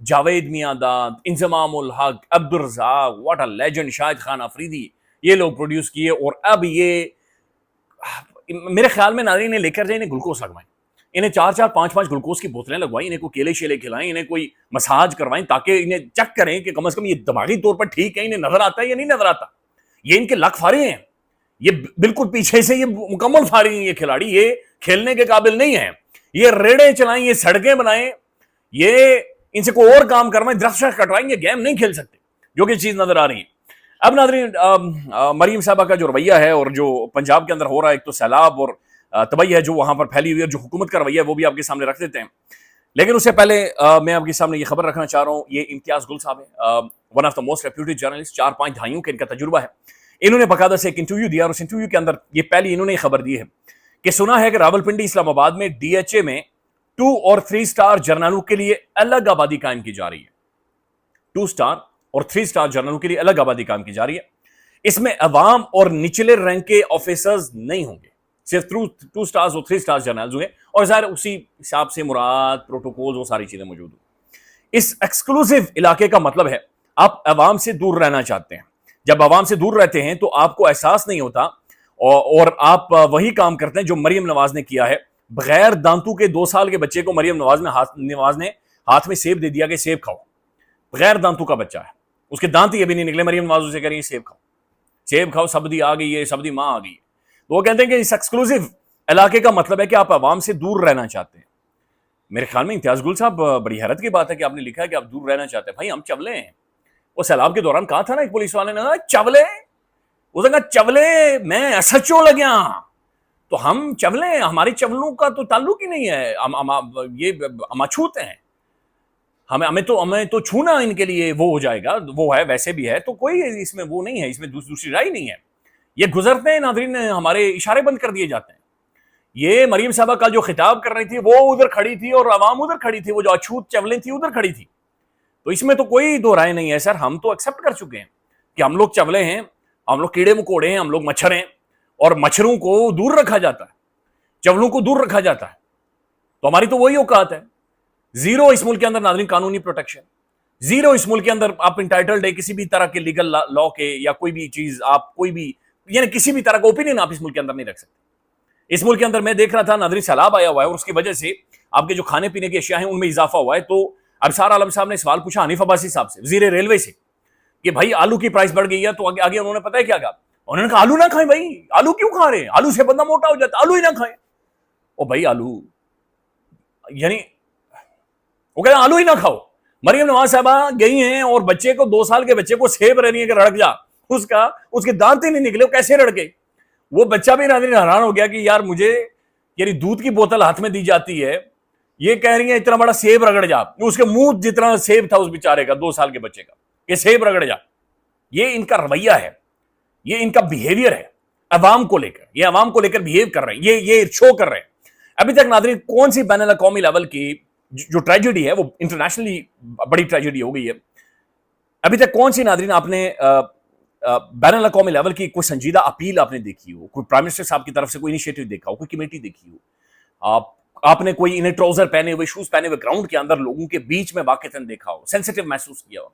جاوید میاں انضمام الحق، Abdul Razzaq, what a legend, شاہد خان آفریدی، یہ لوگ پروڈیوس کیے. اور اب یہ میرے خیال میں ناظرین نے لے کر جائیں، انہیں گلوکوز لگوائیں، انہیں 4-4 5-5 گلوکوز کی بوتلیں لگوائیں، انہیں کوئی کیلے شیلے کھلائیں، انہیں کوئی مساج کروائیں، تاکہ انہیں چیک کریں کہ کم از کم یہ دماغی طور پر ٹھیک ہے، انہیں نظر آتا ہے یا نہیں نظر آتا. یہ ان کے لک فارغ ہیں، یہ بالکل پیچھے سے یہ مکمل فارغ ہیں، یہ کھلاڑی یہ کھیلنے کے قابل نہیں ہیں. یہ ریڑیں چلائیں، یہ سڑکیں بنائیں، یہ ان سے کوئی اور کام کروائیں، درخت کٹوائیں، یہ گیم نہیں کھیل سکتے، جو کہ چیز نظر آ رہی ہے. اب ناظرین مریم صاحبہ کا جو رویہ ہے اور جو پنجاب کے اندر ہو رہا ہے، ایک تو سیلاب اور تباہی ہے جو وہاں پر پھیلی ہوئی ہے، جو حکومت کا رویہ ہے وہ بھی آپ کے سامنے رکھ دیتے ہیں. لیکن اس سے پہلے میں آپ کے سامنے یہ خبر رکھنا چاہ رہا ہوں. یہ امتیاز گل صاحب ہے، one of the most reputed journalist, 4-5 دہائیوں کے ان کا تجربہ ہے. انہوں نے باقاعدہ سے ایک انٹرویو دیا اور اس انٹرویو کے اندر یہ پہلی انہوں نے خبر دی ہے کہ سنا ہے کہ راولپنڈی اسلام آباد میں ڈی ایچ اے میں 2 اور 3 سٹار جرنلوں کے لیے الگ آبادی قائم کی جا رہی ہے. 2 سٹار اور 3 سٹار جرنلوں کے لیے الگ آبادی قائم کی جا رہی ہے. اس میں عوام اور نچلے رینک کے آفیسرز نہیں ہوں گے، صرف 2 سٹارز اور 3 سٹارز جرنلز ہوں گے، اور ظاہر اسی حساب سے مراد پروٹوکولز وہ ساری چیزیں موجود ہوں. اس ایکسکلوسیو علاقے کا مطلب ہے آپ عوام سے دور رہنا چاہتے ہیں. جب عوام سے دور رہتے ہیں تو آپ کو احساس نہیں ہوتا اور آپ وہی کام کرتے ہیں جو مریم نواز نے کیا ہے. بغیر دانتوں کے 2 سال کے بچے کو مریم نواز نے ہاتھ میں سیب دے دیا کہ سیب کھاؤ. بغیر دانتوں کا بچہ ہے، اس کے دانت ہی ابھی نہیں نکلے، مریم نواز اسے کہہ رہی ہے سیب کھاؤ، سیب کھاؤ، سبدی آ گئی ہے، سبدی ماں آ گئی ہے. تو وہ کہتے ہیں کہ اس ایکسکلوسیو علاقے کا مطلب ہے کہ آپ عوام سے دور رہنا چاہتے ہیں. میرے خیال میں امتیاز گل صاحب بڑی حیرت کی بات ہے کہ آپ نے لکھا ہے کہ آپ دور رہنا چاہتے ہیں. بھائی ہم چولے ہیں. وہ سیلاب کے دوران کہا تھا نا ایک پولیس والے نے، چولے، اس نے کہا چولے میں ایس ایچ او لگیا، تو ہم چولے، ہماری چولوں کا تو تعلق ہی نہیں ہے، یہ ہم اچھوتے ہیں، ہمیں تو چھونا ان کے لیے وہ ہو جائے گا، وہ ہے ویسے بھی ہے، تو کوئی اس میں وہ نہیں ہے، اس میں دوسری رائے نہیں ہے. یہ گزرتے ہیں ناظرین، ہمارے اشارے بند کر دیے جاتے ہیں. یہ مریم صاحبہ کا جو خطاب کر رہی تھی وہ ادھر کھڑی تھی اور عوام ادھر کھڑی تھی، وہ جو اچھوت چولیں تھی ادھر کھڑی تھی. تو اس میں تو کوئی دو رائے نہیں ہے سر. ہم تو ایکسپٹ کر چکے ہیں کہ ہم لوگ چولے ہیں، ہم لوگ کیڑے مکوڑے ہیں، ہم لوگ مچھر ہیں، اور مچھروں کو دور رکھا جاتا ہے، چولوں کو دور رکھا جاتا ہے. تو ہماری تو وہی اوقات ہے. زیرو اس ملک کے اندر ناظرین قانونی پروٹیکشن، زیرو اس ملک کے اندر آپ انٹائٹلڈ ہے کسی بھی طرح کے لیگل لا کے، یا کوئی بھی چیز آپ کوئی بھی یعنی کسی بھی طرح کا اوپینین آپ اس ملک کے اندر نہیں رکھ سکتے. اس ملک کے اندر میں دیکھ رہا تھا ناظرین سیلاب آیا ہوا ہے اور اس کی وجہ سے آپ کے جو کھانے پینے کی اشیاء ہیں ان میں اضافہ ہوا ہے. تو ابصار عالم صاحب نے سوال پوچھا حنیف عباسی صاحب سے، وزیر ریلوے سے، کہ بھائی آلو کی پرائس بڑھ گئی ہے. تو آگے انہوں نے پتہ ہے کیا کہا؟ انہوں نے کہا آلو نہ کھائیں بھائی، آلو کیوں کھا رہے ہیں، آلو سے بندہ موٹا ہو جاتا ہے، آلو ہی نہ کھائیں. او بھائی آلو یعنی وہ کہتے ہیں آلو ہی نہ کھاؤ. مریم نواز صاحبہ گئی ہیں اور بچے کو 2 سال کے بچے کو سیب رہی ہے کہ رڑک جا، اس کے دانت ہی نہیں نکلے، وہ کیسے رڑ گئے؟ وہ بچہ بھی ناظرین حیران ہو گیا کہ یار مجھے یعنی دودھ کی بوتل ہاتھ میں دی جاتی ہے، یہ کہہ رہی ہیں اتنا بڑا سیب رگڑ جا. اس کے منہ جتنا سیب تھا اس بیچارے کا 2 سال کے بچے کا، یہ سیب رگڑ جا. یہ ان کا رویہ ہے، یہ ان کا بیہیویئر ہے عوام کو لے کر. یہ عوام کو لے کر بیہیو کر رہے ہیں، یہ شو کر رہے ہیں. ابھی تک ناظرین کون سی بین الاقوامی لیول کی جو ٹریجڈی ہے وہ انٹرنیشنلی بڑی ٹریجڈی ہو گئی ہے، ابھی تک کون سی ناظرین آپ نے بین الاقوامی لیول کی کوئی سنجیدہ اپیل آپ نے دیکھی ہو، کوئی پرائم منسٹر صاحب کی طرف سے کوئی انیشیٹو دیکھا ہو، کوئی کمیٹی دیکھی ہو، آپ نے کوئی انہیں ٹراؤزر پہنے ہوئے، شوز پہنے ہوئے گراؤنڈ کے اندر لوگوں کے بیچ میں واقعتاً دیکھا ہو، سینسیٹیو محسوس کیا ہو؟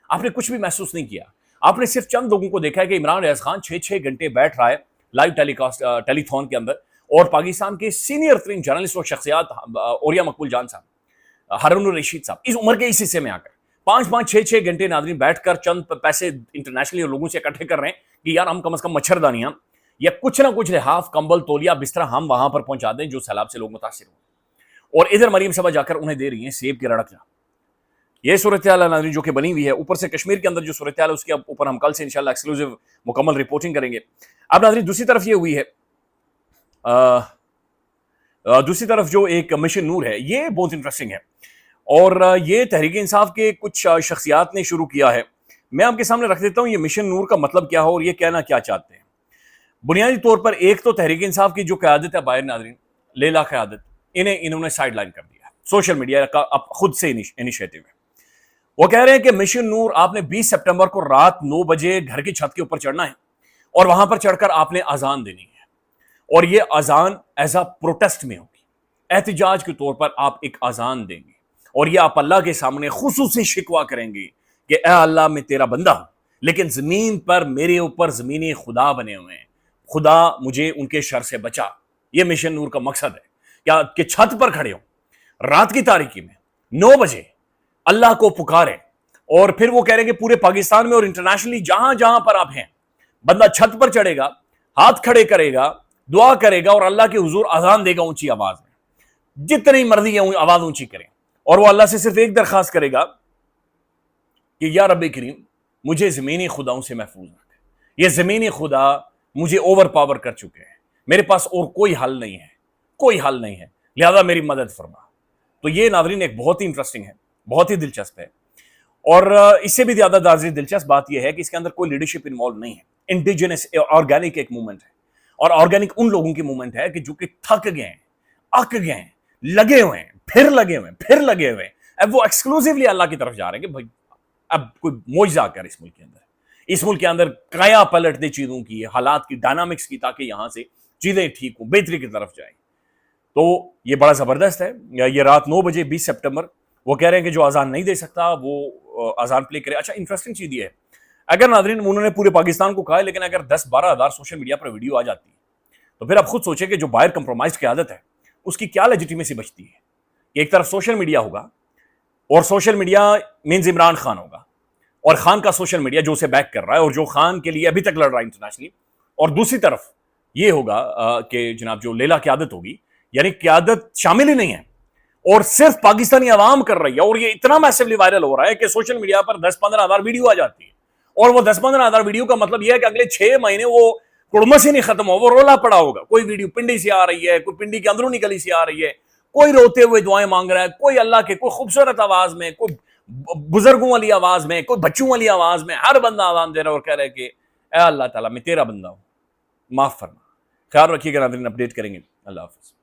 آپ نے کچھ بھی محسوس نہیں کیا. آپ نے صرف چند لوگوں کو دیکھا ہے کہ عمران ریاض خان 6 گھنٹے بیٹھ رہا ہے لائیو ٹیلی تھون کے اندر، اور پاکستان کے سینئر ترین جرنلسٹ اور شخصیات اوریا مقبول جان صاحب، ہارون الرشید صاحب، اس عمر کے اس حصے میں آ کر 5-6 گھنٹے ناظرین بیٹھ کر چند پیسے انٹرنیشنلی لوگوں سے اکٹھے کر رہے ہیں کہ یار ہم کم از کم مچھردانیاں یا کچھ نہ کچھ لحاف، کمبل، تولیہ، بستر ہم وہاں پر پہنچا دیں جو سیلاب سے لوگ متاثر ہوں. اور ادھر مریم صاحبہ جا کر انہیں دے رہی ہیں سیب کی رڑک. یہ صورتحال ناظرین جو کہ بنی ہوئی ہے. اوپر سے کشمیر کے اندر جو صورتحال ہے اس کے اوپر ہم کل سے انشاءاللہ ایکسکلوزیو مکمل رپورٹنگ کریں گے. اب ناظرین دوسری طرف یہ ہوئی ہے، دوسری طرف جو ایک مشن نور ہے، یہ بہت انٹرسٹنگ ہے اور یہ تحریک انصاف کے کچھ شخصیات نے شروع کیا ہے. میں آپ کے سامنے رکھ دیتا ہوں یہ مشن نور کا مطلب کیا ہو اور یہ کہنا کیا چاہتے ہیں. بنیادی طور پر ایک تو تحریک انصاف کی جو قیادت ہے باہر ناظرین، لیلا قیادت، انہوں نے سائیڈ لائن کر دیا. سوشل میڈیا کا اب خود سے انیشیٹو ہے. وہ کہہ رہے ہیں کہ مشن نور آپ نے 20 سپٹمبر کو رات 9 بجے گھر کی چھت کے اوپر چڑھنا ہے اور وہاں پر چڑھ کر آپ نے اذان دینی ہے، اور یہ اذان ایز اے پروٹیسٹ میں ہوگی، احتجاج کے طور پر آپ ایک اذان دیں گے اور یہ آپ اللہ کے سامنے خصوصی شکوہ کریں گے کہ اے اللہ میں تیرا بندہ ہوں، لیکن زمین پر میرے اوپر زمینی خدا بنے ہوئے ہیں، خدا مجھے ان کے شر سے بچا۔ یہ مشن نور کا مقصد ہے کہ چھت پر کھڑے ہوں رات کی تاریکی میں 9 بجے اللہ کو پکاریں، اور پھر وہ کہہ رہے ہیں کہ پورے پاکستان میں اور انٹرنیشنلی جہاں جہاں پر آپ ہیں، بندہ چھت پر چڑھے گا، ہاتھ کھڑے کرے گا، دعا کرے گا اور اللہ کے حضور اذان دے گا اونچی آواز میں، جتنی مرضی ہے آواز اونچی کریں، اور وہ اللہ سے صرف ایک درخواست کرے گا کہ یا رب کریم مجھے زمینی خداؤں سے محفوظ رکھ، یہ زمینی خدا مجھے اوور پاور کر چکے ہیں، میرے پاس اور کوئی حل نہیں ہے، کوئی حل نہیں ہے، لہذا میری مدد فرما۔ تو یہ ناظرین ایک بہت ہی انٹرسٹنگ ہے، بہت ہی دلچسپ ہے، اور اس سے بھی زیادہ دلچسپ بات یہ ہے کہ اس کے اندر کوئی لیڈرشپ انوالو نہیں ہے، انڈیجنس آرگینک ایک موومنٹ ہے، اور آرگینک ان لوگوں کی موومنٹ ہے کہ جو کہ تھک گئے ہیں، اک گئے ہیں، لگے ہوئے ہیں، پھر لگے ہوئے ہیں، پھر لگے ہوئے ہیں، اب وہ ایکسکلوسیولی اللہ کی طرف جا رہے ہیں کہ بھائی اب کوئی معجزہ کر اس ملک کے اندر، اس ملک کے اندر قیا پلٹ دے چیزوں کی، حالات کی، ڈائنامکس کی، تاکہ یہاں سے چیزیں ٹھیک ہوں، بہتری کی طرف جائیں۔ تو یہ بڑا زبردست ہے، یہ رات 9 بجے 20 سپٹمبر، وہ کہہ رہے ہیں کہ جو اذان نہیں دے سکتا وہ اذان پلے کرے۔ اچھا انٹرسٹنگ چیز یہ ہے، اگر ناظرین انہوں نے پورے پاکستان کو کہا ہے، لیکن اگر 10-12 ہزار سوشل میڈیا پر ویڈیو آ جاتی ہے تو پھر آپ خود سوچیں کہ جو باہر کمپرومائز کی عادت ہے اس کی کیا لیجیٹیمیسی بچتی ہے۔ ایک طرف سوشل میڈیا ہوگا، اور social media means Imran Khan ہوگا، اور خان کا سوشل میڈیا جو اسے بیک کر رہا ہے اور جو خان کے لیے ابھی تک لڑ رہا ہے انٹرنیشنلی، اور دوسری طرف یہ ہوگا کہ جناب جو لیلا قیادت ہوگی، یعنی قیادت شامل ہی نہیں ہے اور صرف پاکستانی عوام کر رہی ہے، اور یہ اتنا میسیولی وائرل ہو رہا ہے کہ سوشل میڈیا پر 10-15 ہزار ویڈیو آ جاتی ہے، اور وہ 10-15 ہزار ویڈیو کا مطلب یہ ہے کہ اگلے 6 مہینے وہ کڑمس ہی نہیں ختم ہو، وہ رولا پڑا ہوگا، کوئی ویڈیو پنڈی سے آ رہی ہے، کوئی پنڈی کے اندرونی گلی سے آ رہی ہے، کوئی روتے ہوئے دعائیں مانگ رہا ہے، کوئی اللہ کے کوئی خوبصورت آواز میں، کوئی بزرگوں والی آواز میں، کوئی بچوں والی آواز میں، ہر بندہ آواز دے رہا ہے اور کہہ رہا ہے کہ اے اللہ تعالیٰ میں تیرا بندہ ہوں، معاف فرما۔ خیال رکھیے گا ناظرین، اپڈیٹ کریں گے، اللہ حافظ۔